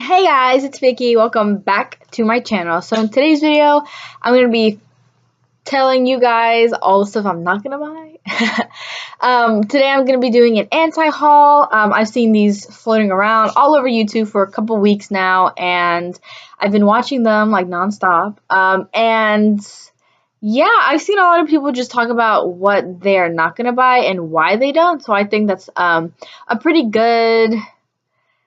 Hey guys, it's Vicky. Welcome back to my channel. So in today's video, I'm going to be telling you guys all the stuff I'm not going to buy. Today I'm going to be doing an anti-haul. I've seen these floating around all over YouTube for a couple weeks now, and I've been watching them like nonstop. And yeah, I've seen a lot of people just talk about what they're not going to buy and why they don't. So I think that's a pretty good...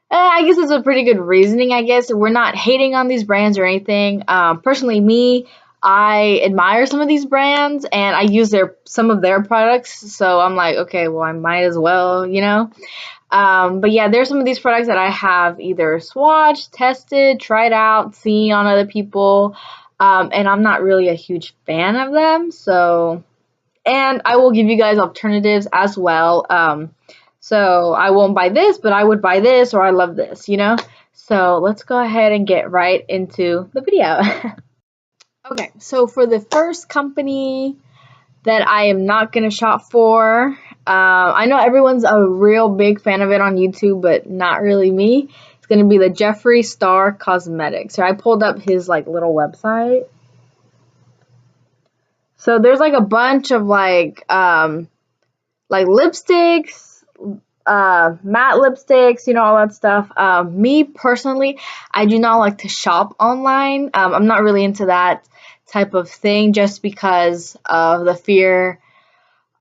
I guess it's a pretty good reasoning, I guess. We're not hating on these brands or anything. Personally, I admire some of these brands, and I use some of their products, so I'm like, okay, well, I might as well, you know? But yeah, there's some of these products that I have either swatched, tested, tried out, seen on other people, and I'm not really a huge fan of them, so... And I will give you guys alternatives as well. So I won't buy this, but I would buy this, or I love this, you know? So let's go ahead and get right into the video. Okay, so for the first company that I am not going to shop for, I know everyone's a real big fan of it on YouTube, but not really me. It's going to be the Jeffree Star Cosmetics. So I pulled up his like little website. So there's like a bunch of like lipsticks, matte lipsticks, you know, all that stuff. Me personally, I do not like to shop online. I'm not really into that type of thing just because of the fear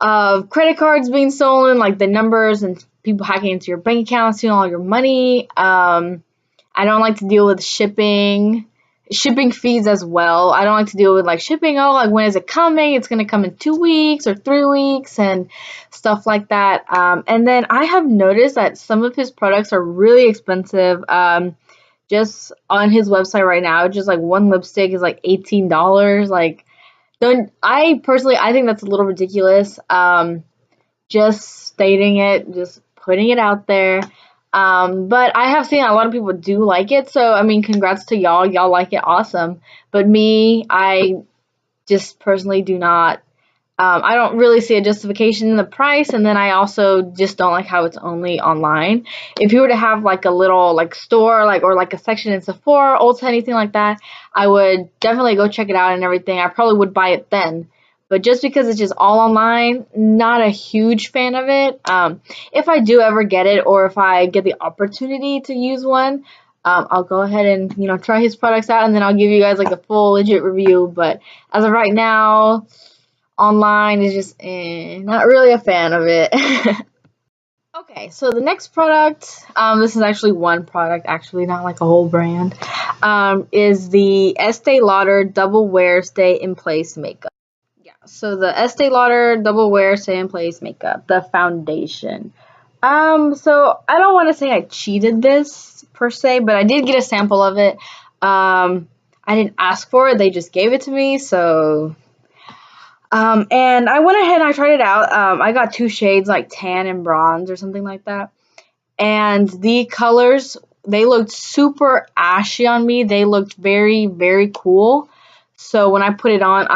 of credit cards being stolen, like the numbers and people hacking into your bank account, stealing all your money. I don't like to deal with shipping fees as well. I don't like to deal with like shipping. Oh, like when is it coming? It's going to come in 2 weeks or 3 weeks and stuff like that. And then I have noticed that some of his products are really expensive. Just on his website right now, just like one lipstick is like $18. Like, I think that's a little ridiculous. Just stating it, just putting it out there. But I have seen a lot of people do like it, so I mean, congrats to y'all. Y'all like it, awesome. But me, I just personally do not. I don't really see a justification in the price, and then I also just don't like how it's only online. If you were to have like a little like store, or like a section in Sephora, Ulta, anything like that, I would definitely go check it out and everything. I probably would buy it then. But just because it's just all online, not a huge fan of it. If I do ever get it, or if I get the opportunity to use one, I'll go ahead and, you know, try his products out, and then I'll give you guys like a full legit review. But as of right now, online is just not really a fan of it. Okay, so the next product, this is actually one product, actually not like a whole brand, is the Estee Lauder Double Wear Stay in Place makeup. So the Estee Lauder Double Wear Stay in Place makeup, the foundation. So I don't want to say I cheated this per se, but I did get a sample of it. I didn't ask for it; they just gave it to me. So, and I went ahead and I tried it out. I got 2 shades, like tan and bronze or something like that. And the colors, they looked super ashy on me. They looked very, very cool. So when I put it on,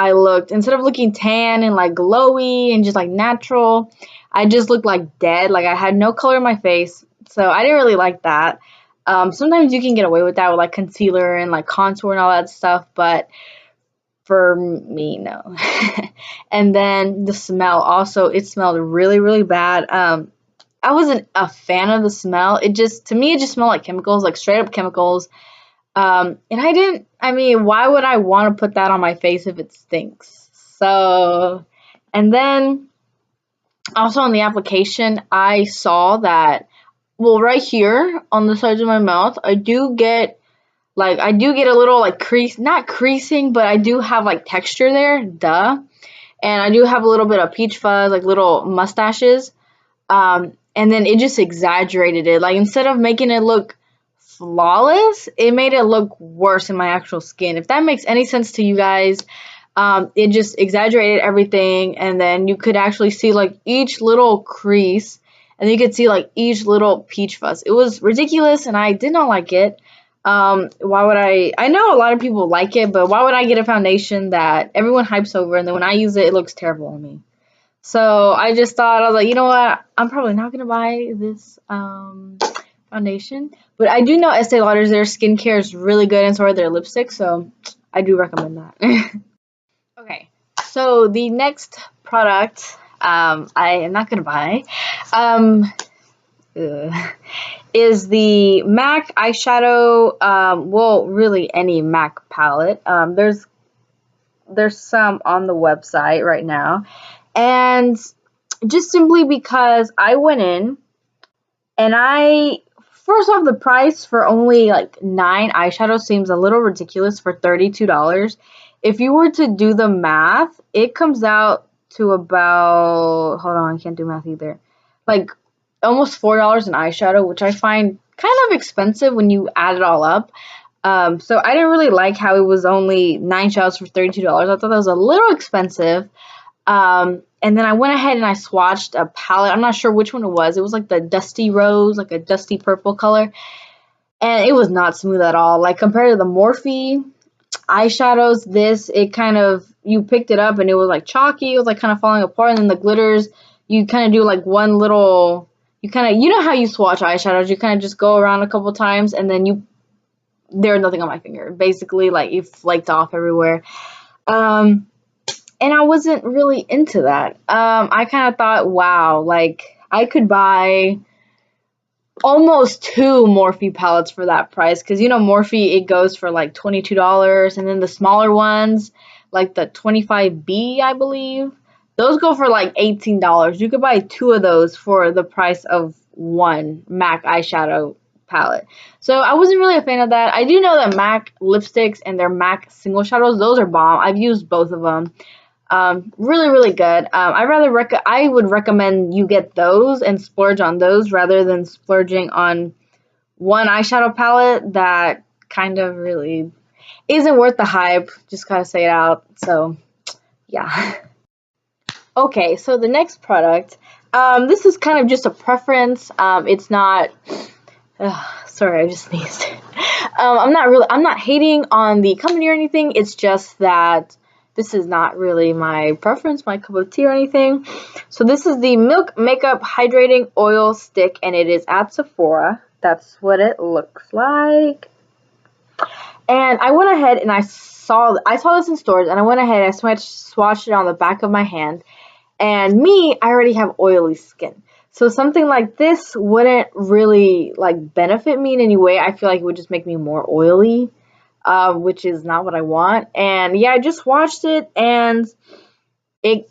instead of looking tan and like glowy and just like natural, I just looked like dead. Like I had no color in my face. So I didn't really like that. Sometimes you can get away with that with like concealer and like contour and all that stuff, but for me, no. And then the smell also, it smelled really, really bad. I wasn't a fan of the smell. To me, it just smelled like chemicals, like straight up chemicals. And I mean, why would I want to put that on my face if it stinks? So, and then also on the application, I saw that, well, right here on the sides of my mouth, I do get a little like crease, not creasing, but I do have like texture there, duh. And I do have a little bit of peach fuzz, like little mustaches. And then it just exaggerated it. Like instead of making it look flawless, it made it look worse in my actual skin. If that makes any sense to you guys, it just exaggerated everything, and then you could actually see like each little crease, and you could see like each little peach fuzz. It was ridiculous, and I did not like it. Why would I know a lot of people like it, but why would I get a foundation that everyone hypes over, and then when I use it, it looks terrible on me? So I just thought, I was like, you know what, I'm probably not gonna buy this foundation. But I do know Estee Lauder's their skincare is really good, and so are their lipsticks, so I do recommend that. Okay, so the next product I am not gonna buy is the MAC eyeshadow. Well, really any MAC palette. There's some on the website right now, and just simply because I went in and first off, the price for only like 9 eyeshadows seems a little ridiculous for $32. If you were to do the math, it comes out to about, hold on, I can't do math either, like almost $4 an eyeshadow, which I find kind of expensive when you add it all up. So I didn't really like how it was only 9 shadows for $32. I thought that was a little expensive. And then I went ahead and I swatched a palette. I'm not sure which one it was. It was like the dusty rose, like a dusty purple color. And it was not smooth at all. Like compared to the Morphe eyeshadows, it kind of, you picked it up and it was like chalky. It was like kind of falling apart. And then the glitters, you kind of do like one little, you know how you swatch eyeshadows. You kind of just go around a couple times and then there's nothing on my finger. Basically, like you flaked off everywhere. And I wasn't really into that. I kind of thought, wow, like I could buy almost 2 Morphe palettes for that price. Because, you know, Morphe, it goes for like $22. And then the smaller ones, like the 25B, I believe, those go for like $18. You could buy 2 of those for the price of 1 MAC eyeshadow palette. So I wasn't really a fan of that. I do know that MAC lipsticks and their MAC single shadows, those are bomb. I've used both of them. Really, really good. I would recommend you get those and splurge on those rather than splurging on one eyeshadow palette that kind of really isn't worth the hype. Just gotta say it out. So, yeah. Okay, so the next product, this is kind of just a preference. It's not, sorry, I just sneezed. I'm not hating on the company or anything. It's just that this is not really my preference, my cup of tea or anything. So this is the Milk Makeup Hydrating Oil Stick, and it is at Sephora. That's what it looks like. And I went ahead and I saw this in stores, and I went ahead and I swatched it on the back of my hand. And I already have oily skin. So something like this wouldn't really like benefit me in any way. I feel like it would just make me more oily. Which is not what I want. And yeah, I just watched it and it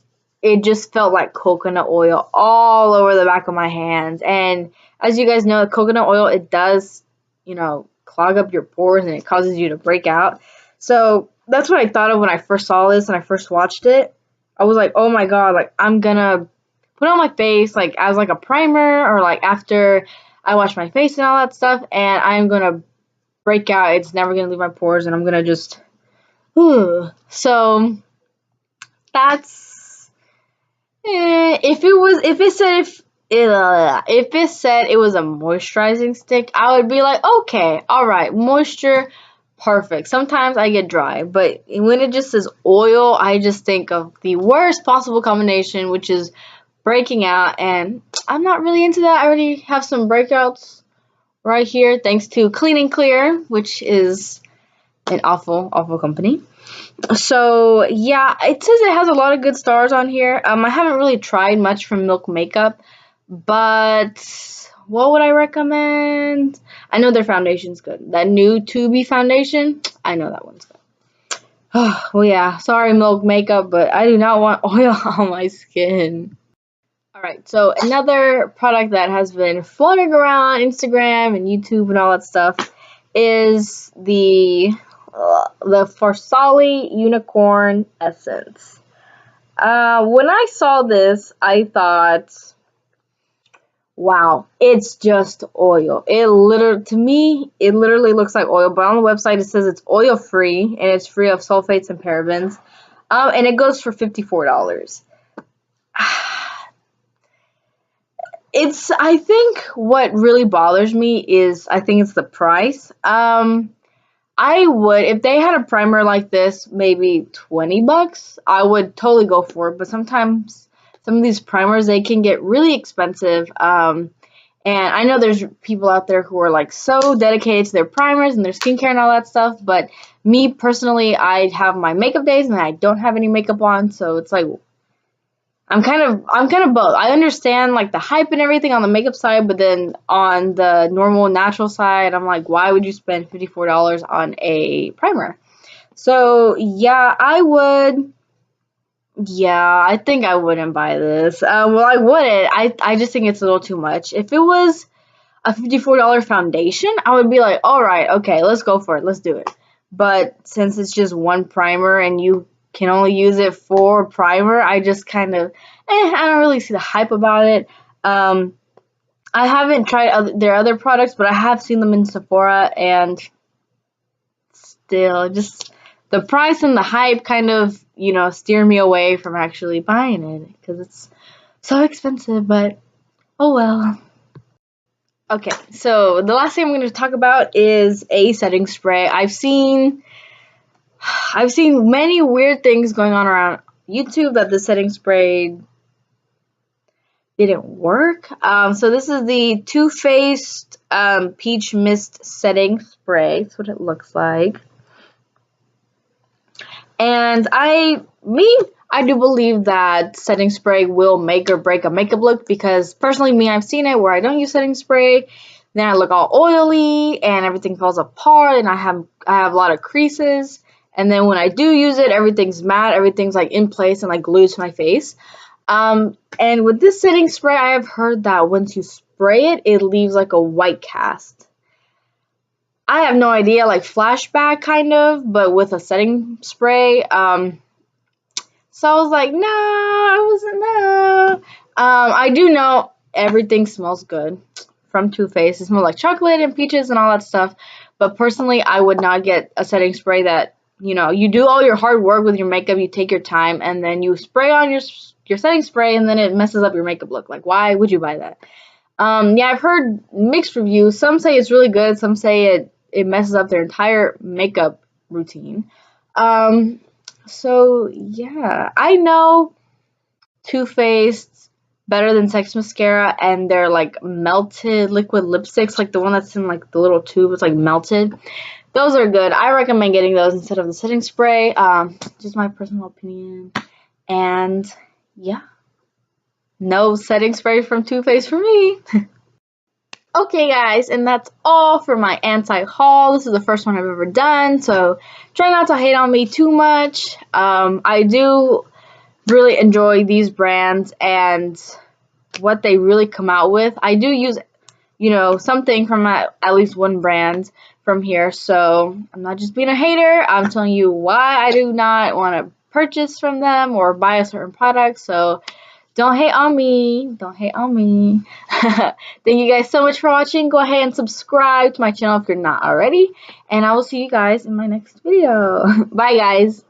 just felt like coconut oil all over the back of my hands. And as you guys know, coconut oil, it does, you know, clog up your pores and it causes you to break out. So that's what I thought of when I first saw this and I first watched it. I was like, oh my god, like I'm gonna put it on my face like as like a primer or like after I wash my face and all that stuff, and I'm gonna break out. It's never gonna leave my pores, and I'm gonna just so that's if it said it was a moisturizing stick, I would be like, okay, all right, moisture, perfect. Sometimes I get dry, but when it just says oil, I just think of the worst possible combination, which is breaking out, and I'm not really into that. I already have some breakouts right here, thanks to Clean and Clear, which is an awful company. So yeah, it says it has a lot of good stars on here. I haven't really tried much from Milk Makeup, but what would I recommend? I know their foundation's good. That new Tubi foundation, I know that one's good. Well, yeah, sorry Milk Makeup, but I do not want oil on my skin. Alright, so another product that has been floating around Instagram and YouTube and all that stuff is the Farsali Unicorn Essence. When I saw this, I thought, wow, it's just oil. To me, it literally looks like oil, but on the website it says it's oil free and it's free of sulfates and parabens. And it goes for $54. I think what really bothers me is, I think it's the price. I would, if they had a primer like this, maybe $20, I would totally go for it. But sometimes some of these primers, they can get really expensive. And And I know there's people out there who are like so dedicated to their primers and their skincare and all that stuff, but me personally, I have my makeup days and I don't have any makeup on, so it's like I'm kind of both. I understand like the hype and everything on the makeup side, but then on the normal natural side, I'm like, why would you spend $54 on a primer? So yeah, I would. Yeah, I think I wouldn't buy this. Well, I wouldn't. I just think it's a little too much. If it was a $54 foundation, I would be like, all right, okay, let's go for it. Let's do it. But since it's just one primer and you can only use it for primer, I just kind of, I don't really see the hype about it. I haven't tried their other products, but I have seen them in Sephora, and still, just the price and the hype kind of, steer me away from actually buying it because it's so expensive, but oh well. Okay, so the last thing I'm going to talk about is a setting spray. I've seen many weird things going on around YouTube that the setting spray didn't work. So this is the Too Faced Peach Mist Setting Spray. That's what it looks like. And I do believe that setting spray will make or break a makeup look, because personally I've seen it where I don't use setting spray, then I look all oily and everything falls apart and I have a lot of creases, and then when I do use it, everything's matte, everything's like in place and like glued to my face. And with this setting spray, I have heard that once you spray it, it leaves like a white cast. I have no idea, like flashback kind of, but with a setting spray. So I was like, no, I wasn't, no. I do know everything smells good from Too Faced. It smells like chocolate and peaches and all that stuff. But personally, I would not get a setting spray that, you do all your hard work with your makeup, you take your time, and then you spray on your setting spray, and then it messes up your makeup look. Like, why would you buy that? Yeah, I've heard mixed reviews. Some say it's really good. Some say it messes up their entire makeup routine. So yeah, I know Too Faced better than Sex Mascara, and they're like melted liquid lipsticks, like the one that's in like the little tube. It's like melted. Those are good. I recommend getting those instead of the setting spray. Just my personal opinion. And yeah, no setting spray from Too Faced for me. Okay guys, and that's all for my anti-haul. This is the first one I've ever done, so try not to hate on me too much. I do really enjoy these brands and what they really come out with. I do use, something from at least one brand from here, so I'm not just being a hater. I'm telling you why I do not want to purchase from them or buy a certain product, so don't hate on me. Don't hate on me. Thank you guys so much for watching. Go ahead and subscribe to my channel if you're not already. And I will see you guys in my next video. Bye, guys.